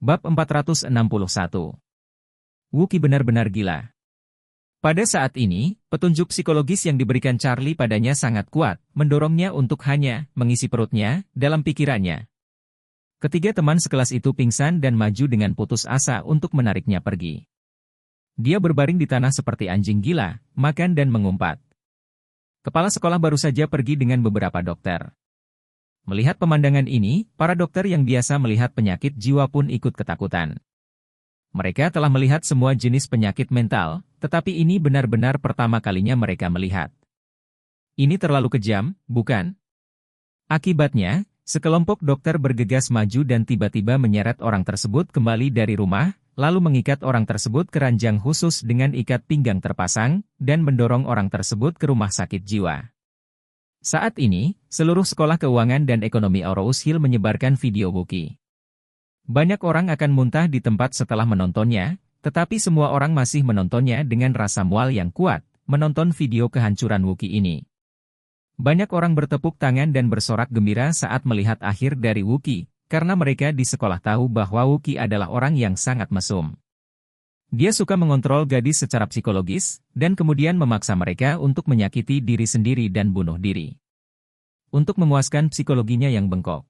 Bab 461. Wookie benar-benar gila. Pada saat ini, petunjuk psikologis yang diberikan Charlie padanya sangat kuat, mendorongnya untuk hanya mengisi perutnya dalam pikirannya. Ketiga teman sekelas itu pingsan dan maju dengan putus asa untuk menariknya pergi. Dia berbaring di tanah seperti anjing gila, makan dan mengumpat. Kepala sekolah baru saja pergi dengan beberapa dokter. Melihat pemandangan ini, para dokter yang biasa melihat penyakit jiwa pun ikut ketakutan. Mereka telah melihat semua jenis penyakit mental, tetapi ini benar-benar pertama kalinya mereka melihat. Ini terlalu kejam, bukan? Akibatnya, sekelompok dokter bergegas maju dan tiba-tiba menyeret orang tersebut kembali dari rumah, lalu mengikat orang tersebut ke ranjang khusus dengan ikat pinggang terpasang, dan mendorong orang tersebut ke rumah sakit jiwa. Saat ini, seluruh sekolah keuangan dan ekonomi Rose Hill menyebarkan video Wookie. Banyak orang akan muntah di tempat setelah menontonnya, tetapi semua orang masih menontonnya dengan rasa mual yang kuat, menonton video kehancuran Wookie ini. Banyak orang bertepuk tangan dan bersorak gembira saat melihat akhir dari Wookie, karena mereka di sekolah tahu bahwa Wookie adalah orang yang sangat mesum. Dia suka mengontrol gadis secara psikologis, dan kemudian memaksa mereka untuk menyakiti diri sendiri dan bunuh diri. Untuk memuaskan psikologinya yang bengkok.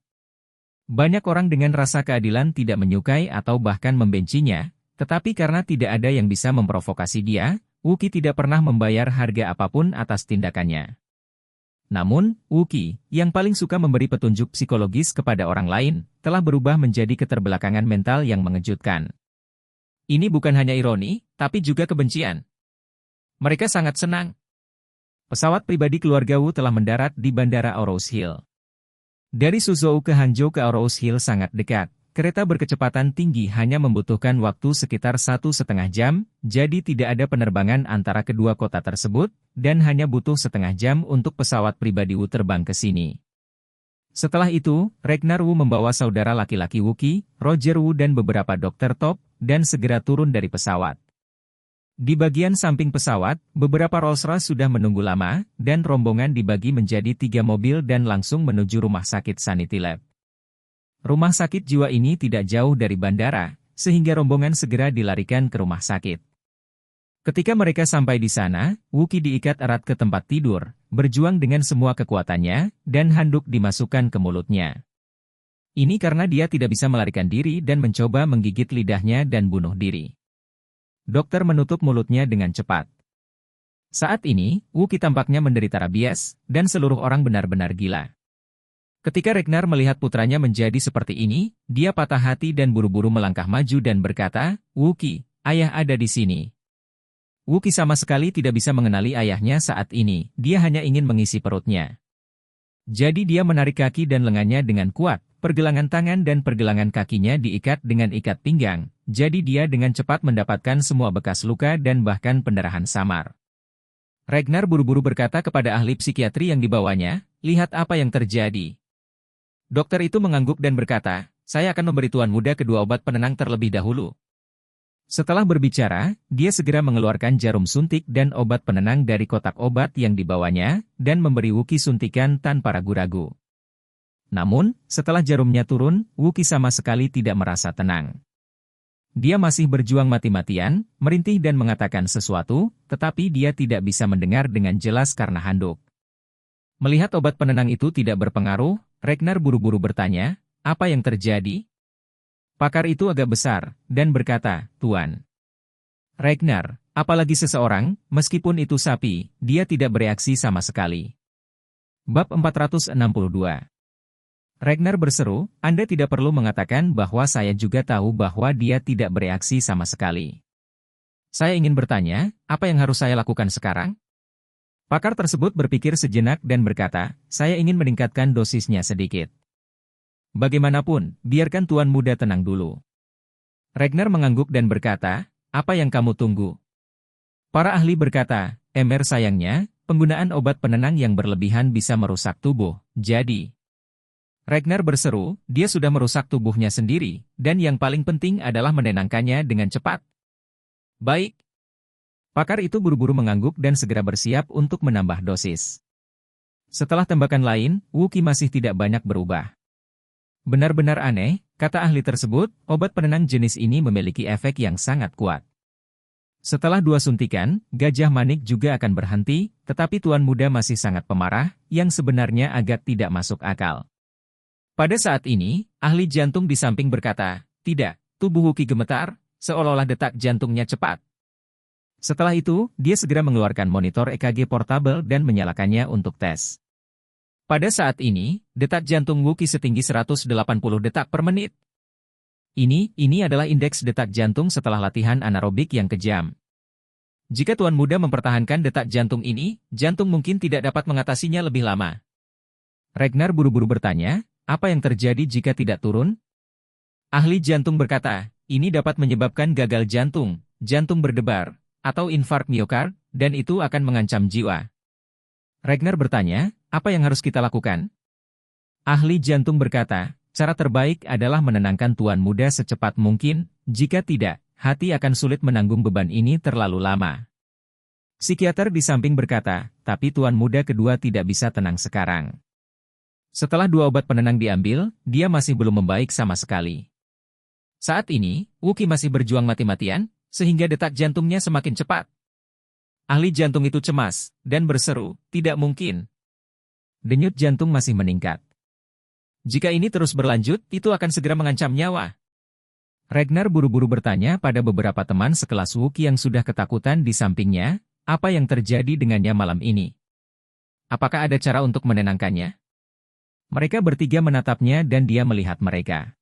Banyak orang dengan rasa keadilan tidak menyukai atau bahkan membencinya, tetapi karena tidak ada yang bisa memprovokasi dia, Wookie tidak pernah membayar harga apapun atas tindakannya. Namun, Wookie, yang paling suka memberi petunjuk psikologis kepada orang lain, telah berubah menjadi keterbelakangan mental yang mengejutkan. Ini bukan hanya ironi, tapi juga kebencian. Mereka sangat senang. Pesawat pribadi keluarga Wu telah mendarat di Bandara Rose Hill. Dari Suzhou ke Hangzhou ke Rose Hill sangat dekat. Kereta berkecepatan tinggi hanya membutuhkan waktu sekitar 1,5 jam, jadi tidak ada penerbangan antara kedua kota tersebut, dan hanya butuh setengah jam untuk pesawat pribadi Wu terbang ke sini. Setelah itu, Ragnar Wu membawa saudara laki-laki Wookie, Roger Wu dan beberapa dokter top, dan segera turun dari pesawat. Di bagian samping pesawat, beberapa Rolls-Royce sudah menunggu lama, dan rombongan dibagi menjadi 3 mobil dan langsung menuju rumah sakit Sanity Lab. Rumah sakit jiwa ini tidak jauh dari bandara, sehingga rombongan segera dilarikan ke rumah sakit. Ketika mereka sampai di sana, Wookie diikat erat ke tempat tidur, berjuang dengan semua kekuatannya, dan handuk dimasukkan ke mulutnya. Ini karena dia tidak bisa melarikan diri dan mencoba menggigit lidahnya dan bunuh diri. Dokter menutup mulutnya dengan cepat. Saat ini, Wookie tampaknya menderita rabies, dan seluruh orang benar-benar gila. Ketika Ragnar melihat putranya menjadi seperti ini, dia patah hati dan buru-buru melangkah maju dan berkata, "Wookie, ayah ada di sini." Wookie sama sekali tidak bisa mengenali ayahnya saat ini, dia hanya ingin mengisi perutnya. Jadi dia menarik kaki dan lengannya dengan kuat, pergelangan tangan dan pergelangan kakinya diikat dengan ikat pinggang, jadi dia dengan cepat mendapatkan semua bekas luka dan bahkan pendarahan samar. Ragnar buru-buru berkata kepada ahli psikiatri yang dibawanya, "Lihat apa yang terjadi." Dokter itu mengangguk dan berkata, "Saya akan memberi tuan muda kedua obat penenang terlebih dahulu." Setelah berbicara, dia segera mengeluarkan jarum suntik dan obat penenang dari kotak obat yang dibawanya, dan memberi Wookie suntikan tanpa ragu-ragu. Namun, setelah jarumnya turun, Wookie sama sekali tidak merasa tenang. Dia masih berjuang mati-matian, merintih dan mengatakan sesuatu, tetapi dia tidak bisa mendengar dengan jelas karena handuk. Melihat obat penenang itu tidak berpengaruh, Ragnar buru-buru bertanya, "Apa yang terjadi?" Pakar itu agak besar, dan berkata, "Tuan Ragnar, apalagi seseorang, meskipun itu sapi, dia tidak bereaksi sama sekali." Bab 462. Ragnar berseru, "Anda tidak perlu mengatakan bahwa saya juga tahu bahwa dia tidak bereaksi sama sekali. Saya ingin bertanya, apa yang harus saya lakukan sekarang?" Pakar tersebut berpikir sejenak dan berkata, "Saya ingin meningkatkan dosisnya sedikit. Bagaimanapun, biarkan tuan muda tenang dulu." Ragnar mengangguk dan berkata, "Apa yang kamu tunggu?" Para ahli berkata, sayangnya, penggunaan obat penenang yang berlebihan bisa merusak tubuh, jadi..." Ragnar berseru, dia sudah merusak tubuhnya sendiri, dan yang paling penting adalah menenangkannya dengan cepat. "Baik." Pakar itu buru-buru mengangguk dan segera bersiap untuk menambah dosis. Setelah tembakan lain, Wookie masih tidak banyak berubah. Benar-benar aneh, Kata ahli tersebut, obat penenang jenis ini memiliki efek yang sangat kuat. Setelah 2 suntikan, Gajah Manik juga akan berhenti, tetapi Tuan Muda masih sangat pemarah, yang sebenarnya agak tidak masuk akal. Pada saat ini, ahli jantung di samping berkata, "Tidak," tubuh Wuki gemetar, seolah-olah detak jantungnya cepat. Setelah itu, dia segera mengeluarkan monitor EKG portable dan menyalakannya untuk tes. Pada saat ini, detak jantung Wuki setinggi 180 detak per menit. Ini adalah indeks detak jantung setelah latihan anaerobik yang kejam. Jika Tuan Muda mempertahankan detak jantung ini, jantung mungkin tidak dapat mengatasinya lebih lama. Ragnar buru-buru bertanya, apa yang terjadi jika tidak turun? Ahli jantung berkata, ini dapat menyebabkan gagal jantung, jantung berdebar, atau infark miokard, dan itu akan mengancam jiwa. Ragnar bertanya, apa yang harus kita lakukan? Ahli jantung berkata, cara terbaik adalah menenangkan Tuan Muda secepat mungkin, jika tidak, hati akan sulit menanggung beban ini terlalu lama. Psikiater di samping berkata, tapi Tuan Muda kedua tidak bisa tenang sekarang. Setelah 2 obat penenang diambil, dia masih belum membaik sama sekali. Saat ini, Wuki masih berjuang mati-matian, sehingga detak jantungnya semakin cepat. Ahli jantung itu cemas, dan berseru, tidak mungkin. Denyut jantung masih meningkat. Jika ini terus berlanjut, itu akan segera mengancam nyawa. Ragnar buru-buru bertanya pada beberapa teman sekelas Wuki yang sudah ketakutan di sampingnya, apa yang terjadi dengannya malam ini. Apakah ada cara untuk menenangkannya? Mereka bertiga menatapnya dan dia melihat mereka.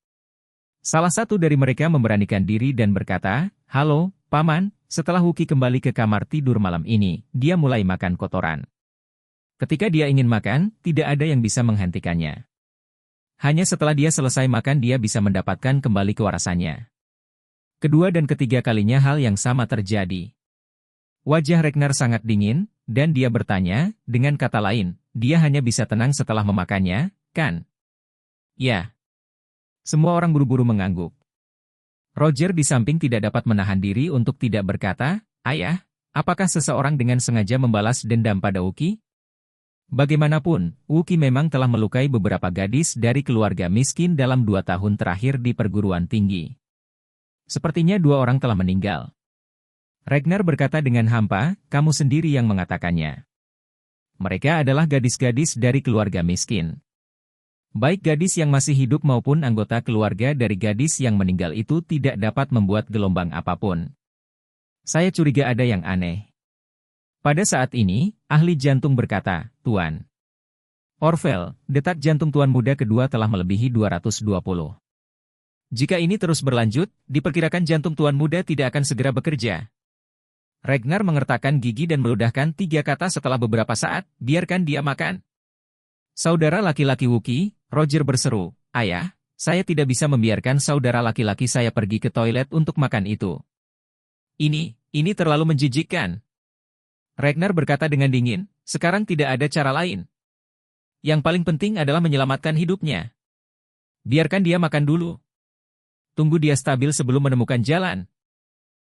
Salah satu dari mereka memberanikan diri dan berkata, halo, Paman, setelah Wuki kembali ke kamar tidur malam ini, dia mulai makan kotoran. Ketika dia ingin makan, tidak ada yang bisa menghentikannya. Hanya setelah dia selesai makan dia bisa mendapatkan kembali kewarasannya. Kedua dan ketiga kalinya hal yang sama terjadi. Wajah Ragnar sangat dingin, dan dia bertanya, dengan kata lain, dia hanya bisa tenang setelah memakannya, kan? Ya. Semua orang buru-buru mengangguk. Roger di samping tidak dapat menahan diri untuk tidak berkata, ayah, apakah seseorang dengan sengaja membalas dendam pada Wuki? Bagaimanapun, Wuki memang telah melukai beberapa gadis dari keluarga miskin dalam 2 tahun terakhir di perguruan tinggi. Sepertinya 2 orang telah meninggal. Ragnar berkata dengan hampa, kamu sendiri yang mengatakannya. Mereka adalah gadis-gadis dari keluarga miskin. Baik gadis yang masih hidup maupun anggota keluarga dari gadis yang meninggal itu tidak dapat membuat gelombang apapun. Saya curiga ada yang aneh. Pada saat ini, ahli jantung berkata, Tuan Orvel, detak jantung Tuan Muda kedua telah melebihi 220. Jika ini terus berlanjut, diperkirakan jantung Tuan Muda tidak akan segera bekerja. Ragnar mengertakkan gigi dan meludahkan 3 kata setelah beberapa saat, biarkan dia makan. Saudara laki-laki Wuki, Roger berseru, ayah, saya tidak bisa membiarkan saudara laki-laki saya pergi ke toilet untuk makan itu. Ini terlalu menjijikkan. Ragnar berkata dengan dingin, sekarang tidak ada cara lain. Yang paling penting adalah menyelamatkan hidupnya. Biarkan dia makan dulu. Tunggu dia stabil sebelum menemukan jalan.